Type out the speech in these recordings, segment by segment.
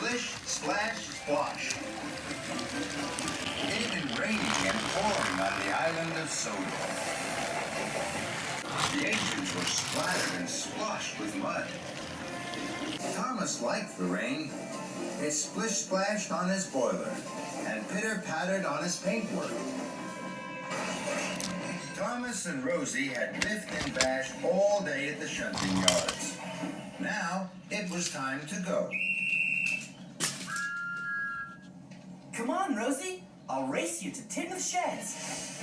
Splish, splash, splosh. It had been raining and pouring on the island of Soda. The engines were splattered and splashed with mud. Thomas liked the rain. It splish-splashed on his boiler and pitter-pattered on his paintwork. Thomas and Rosie had biffed and bashed all day at the shunting yards. Now it was time to go. Come on, Rosie. I'll race you to Tin of Sheds.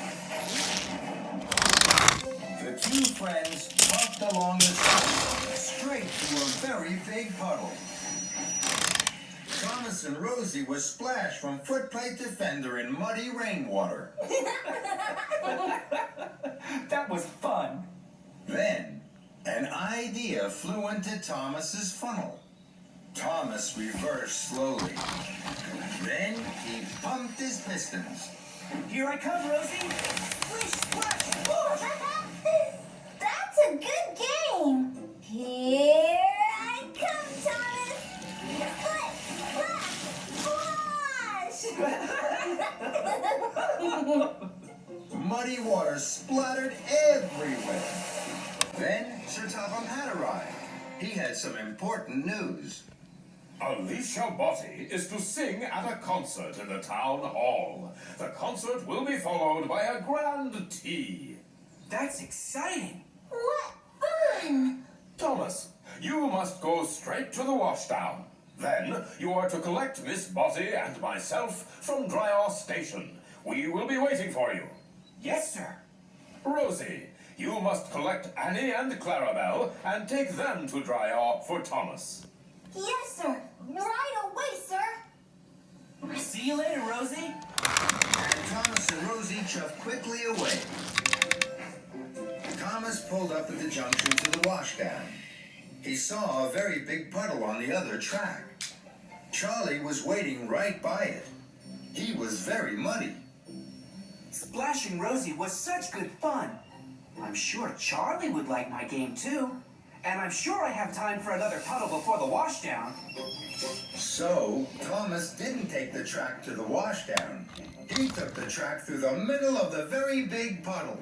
The two friends puffed along the street, straight to a very big puddle. Thomas and Rosie were splashed from footplate to fender in muddy rainwater. That was fun. Then, an idea flew into Thomas's funnel. Thomas reversed slowly. Then he pumped his pistons. Here I come, Rosie. Splish, splash, splosh. That's a good game. Here I come, Thomas. Splish, splash, splash. Muddy water splattered everywhere. Then Sir Topham had arrived. He had some important news. Alicia Botti is to sing at a concert in the town hall. The concert will be followed by a grand tea. That's exciting. What fun! Thomas, you must go straight to the washdown. Then you are to collect Miss Botti and myself from Dryaw Station. We will be waiting for you. Yes, sir. Rosie, you must collect Annie and Clarabelle and take them to Dryaw for Thomas. Yes, sir. Right away, sir. See you later, Rosie. And Thomas and Rosie chuffed quickly away. Thomas pulled up at the junction to the washdown. He saw a very big puddle on the other track. Charlie was waiting right by it. He was very muddy. Splashing Rosie was such good fun. I'm sure Charlie would like my game, too. And I'm sure I have time for another puddle before the washdown. So, Thomas didn't take the track to the washdown. He took the track through the middle of the very big puddle.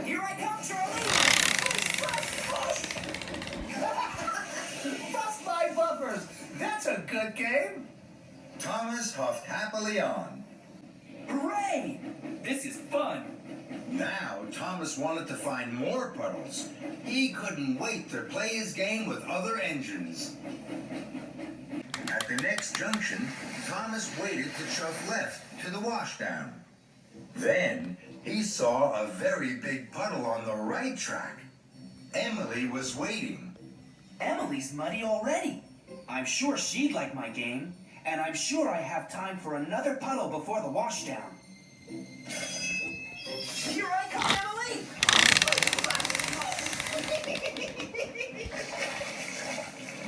Here I come, Charlie! Bust my bumpers! That's a good game! Thomas huffed happily on. Hooray! This is fun. Now, Thomas wanted to find more puddles. He couldn't wait to play his game with other engines. At the next junction, Thomas waited to chuff left to the washdown. Then, he saw a very big puddle on the right track. Emily was waiting. Emily's muddy already. I'm sure she'd like my game, and I'm sure I have time for another puddle before the washdown. Here I come, Emily!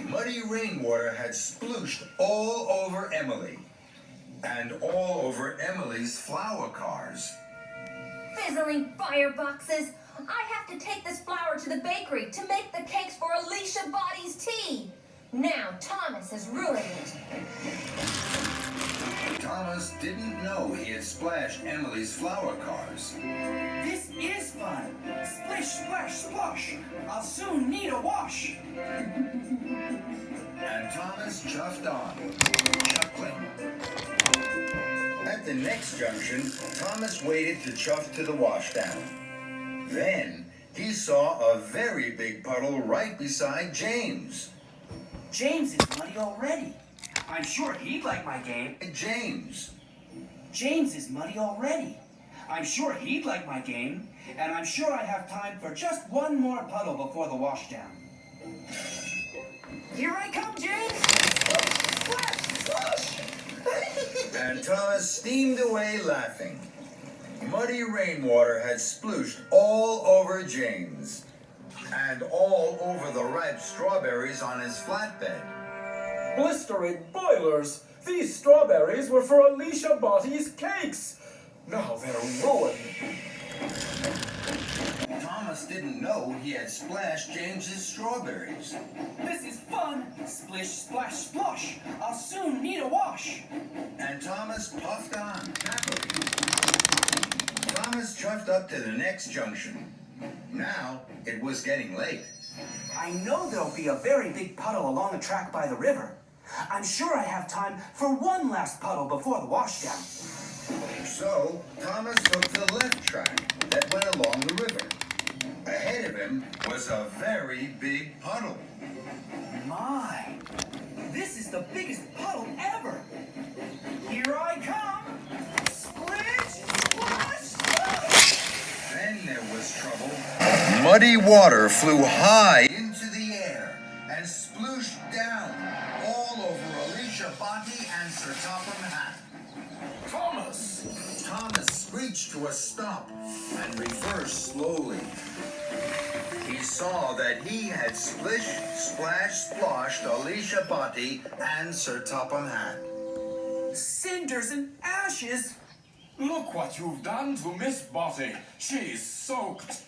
Muddy rainwater had splooshed all over Emily. And all over Emily's flower cars. Fizzling fireboxes. I have to take this flour to the bakery to make the cakes for Alicia Bottie's tea. Now Thomas has ruined it. Thomas didn't know he had splashed Emily's flower cars. This is fun. Splish, splash, splosh. I'll soon need a wash. And Thomas chuffed on, chuckling. At the next junction, Thomas waited to chuff to the washdown. Then he saw a very big puddle right beside James. James is muddy already. I'm sure he'd like my game. James. James is muddy already. I'm sure he'd like my game, and I'm sure I have time for just one more puddle before the washdown. Here I come, James! Splash! Splash! And Thomas steamed away laughing. Muddy rainwater had splooshed all over James. And all over the ripe strawberries on his flatbed. Blistering boilers! These strawberries were for Alicia Bottie's cakes! Now they're ruined. Thomas didn't know he had splashed James's strawberries. This is fun. Splish, splash, splosh. I'll soon need a wash. And Thomas puffed on happily. Thomas chuffed up to the next junction. Now it was getting late. I know there'll be a very big puddle along the track by the river. I'm sure I have time for one last puddle before the washdown. So Thomas took the left track that went along the river. Ahead of him was a very big puddle. My, this is the biggest puddle ever. Here I come. Splish, splash, splash. Then there was trouble. Muddy water flew high into the air and splooshed down all over Alicia Botti and Sir Topham Hatt. Thomas! Thomas screeched to a stop and reversed slowly. He saw that he had Splish, Splash, Splosh, Alicia Botti, and Sir Topham Hatt. Cinders and ashes. Look what you've done to Miss Botti. She's soaked.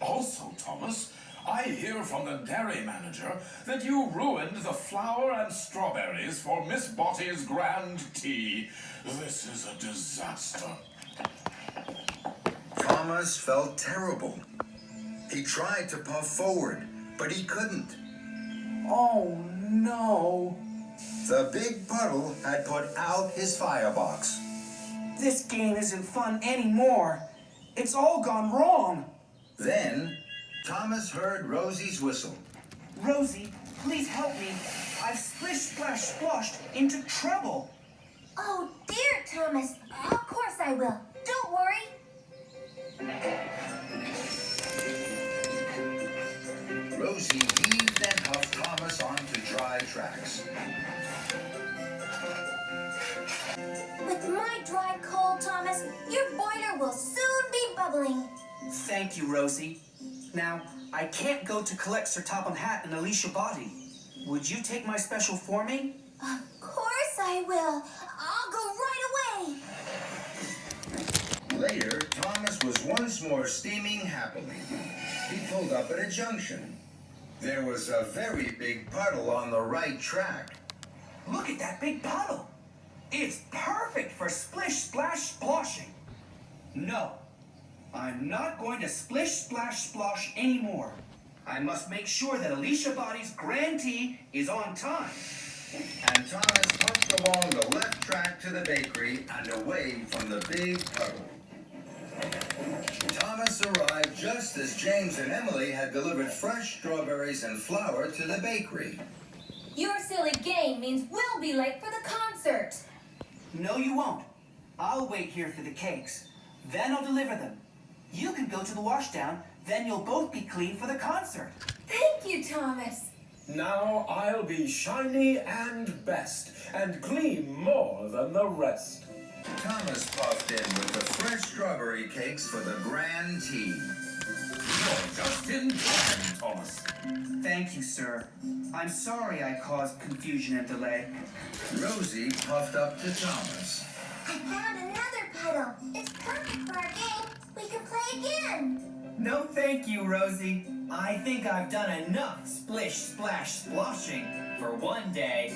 Also, Thomas, I hear from the dairy manager that you ruined the flour and strawberries for Miss Botti's grand tea. This is a disaster. Thomas felt terrible. He tried to puff forward, but he couldn't. Oh no. The big puddle had put out his firebox. This game isn't fun anymore. It's all gone wrong. Then Thomas heard Rosie's whistle. Rosie, please help me. I've splish, splash, splashed into trouble. Oh, dear, Thomas. Of course I will. Don't worry. Rosie heaved and huffed Thomas onto dry tracks. With my dry coal, Thomas, your boiler will soon be bubbling. Thank you, Rosie. Now, I can't go to collect Sir Topham Hatt and Alicia Botti. Would you take my special for me? Of course I will. I'll go right away. Later, Thomas was once more steaming happily. He pulled up at a junction. There was a very big puddle on the right track. Look at that big puddle. It's perfect for splish, splash, sploshing. No, I'm not going to splish, splash, splosh anymore. I must make sure that Alicia Botti's grand tea is on time. And Thomas puffed along the left track to the bakery and away from the big puddle. Thomas arrived just as James and Emily had delivered fresh strawberries and flour to the bakery. Your silly game means we'll be late for the concert. No, you won't. I'll wait here for the cakes. Then I'll deliver them. You can go to the washdown, then you'll both be clean for the concert. Thank you, Thomas. Now I'll be shiny and best, and clean more than the rest. Thomas puffed in with the fresh strawberry cakes for the grand tea. You're just in time, Thomas. Thank you, sir. I'm sorry I caused confusion and delay. Rosie puffed up to Thomas. I found another puddle. It's perfect for our game. We can play again. No thank you, Rosie. I think I've done enough splish, splash, sploshing for one day.